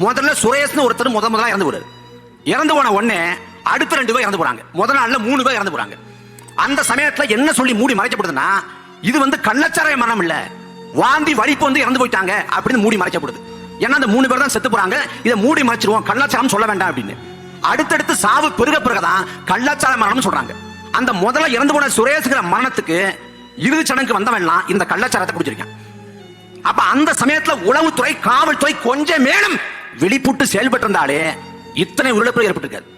முதல்ல சுரேஷ்னு ஒருத்தர் முதலா இறந்து போறாரு. இறந்து போன உடனே அடுத்த 2 பேர் இறந்து போறாங்க. முதல் நாள்ல 3 பேர் இறந்து போறாங்க. அந்த சமயத்துல என்ன சொல்லி மூடி மறைக்கப்படுதுன்னா, இது வந்து கள்ளச்சாராய மரணம் இல்ல, வாந்தி வலிப்பு வந்து இறந்து போயிட்டாங்க அப்படின்னு மூடி மறைக்கப்படுது. ஏன்னா அந்த 3 பேர் தான் செத்து போறாங்க, இதை மூடி மறைச்சிருவோம், கள்ளச்சாரம் சொல்ல வேண்டாம் அப்படின்னு. அடுத்தடுத்து சாவு பெருக பிறகுதான் கள்ளச்சாராய மரணம் சொல்றாங்க. அந்த முதல்ல இறந்து போன சுரேஷ்கிற மரணத்துக்கு இறுதி சடங்கு வந்தவன்லாம் இந்த கள்ளச்சாரத்தை குடிச்சிருக்கான். அப்ப அந்த சமயத்துல உளவுத்துறை, காவல்துறை கொஞ்சம் மேலும் வெளிப்பட்டு செயல்பட்டு இருந்தாலே இத்தனை உயிரிழப்பு ஏற்பட்டிருக்காது.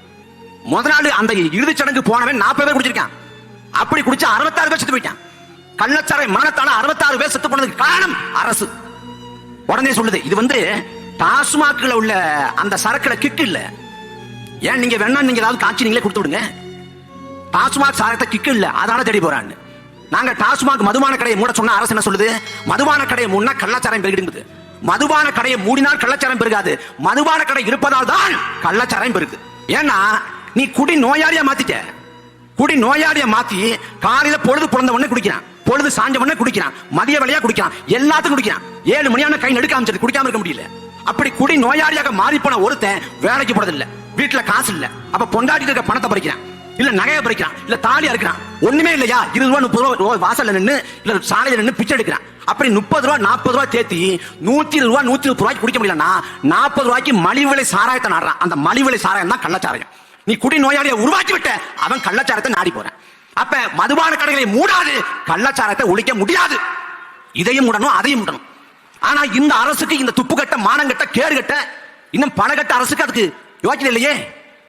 முதல் நாள் அந்த இறுதி சடங்கு போனவன் 40 பேர் குடிச்சிருக்கான். அப்படி குடிச்சா 66 பேர் செத்து போயிட்டான். கள்ளச்சாராய மரணத்தால 66 பேர் செத்து போனதுக்கு காரணம் அரசு. உடனே சொல்லுது, இது வந்து டாஸ்மாக்ல உள்ள அந்த சரக்குல கிக்கு இல்ல. ஏன் நீங்க வேணா நீங்க ஏதாவது காட்சி நீங்களே கொடுத்து விடுங்க. டாஸ்மாக் சாரத்தை கிக்கு இல்ல, அதனால தேடி போறான்னு. நாங்க டாஸ்மாக் மதுபான கடையை மூட சொன்னா அரசு என்ன சொல்லுது? மதுபான கடையை மூடினா கள்ளச்சாராயம் பெருகிடுங்குது. மதுபான கடையை மூடினால் கள்ளச்சாராயம் பெருகாது, மதுபான கடை இருப்பதால் தான் கள்ளச்சாராயம் பெருகுது. ஏன்னா நீ குடி நோயாளியா மாத்திட்ட. குடி நோயாளியா மாத்தி காலையில பொழுது பிறந்த உடனே குடிக்கிறான், பொழுது சாஞ்ச உடனே குடிக்கிறான், மதிய வேளையா குடிக்கிறான், எல்லாத்துக்கும் குடிக்கிறான். 7 மணியான கை நடுக்க அமைச்சது, குடிக்காம இருக்க முடியல. அப்படி குடி நோயாளியாக மாறி போன ஒருத்தன் வேலைக்கு போறதில்ல, வீட்டுல காசு இல்ல, அப்ப பொண்டாட்டி இருக்க பணத்தை பறிக்கிறான், இல்ல நகையை பறிக்கிறான், இல்ல தாலியா இருக்கிறான், ஒண்ணுமே இல்லையா, 20 ரூபா 30 ரூபா வாசல்ல நின்று இல்ல சாலையில நின்று பிச்சை எடுக்கிறான். அப்படி 30 ரூபா 40 ரூபா தேத்தி 120 ரூபா 130 ரூபாய்க்கு குடிக்க முடியலன்னா 40 ரூபாய்க்கு மலிவு விலை சாராயத்தை நாடுறான். அந்த மலிவு விலை சாராயம் தான் கள்ளச்சாராயம். நீ குடி நோயாளியை உருவாக்கி விட்ட, அவன் கள்ளச்சாரத்தை நாடி போறான். அப்ப மதுபான கடைகளை மூடாது, கள்ளச்சாரத்தை ஒழிக்க முடியாது. இதையும் மூடணும், அதையும் மூடணும். ஆனா இந்த அரசுக்கு, இந்த துப்பு கட்ட, மானங்கட்ட, கேடு கட்ட, இன்னும் பணக்கட்ட அரசுக்கு அதுக்கு யோசனை இல்லையே.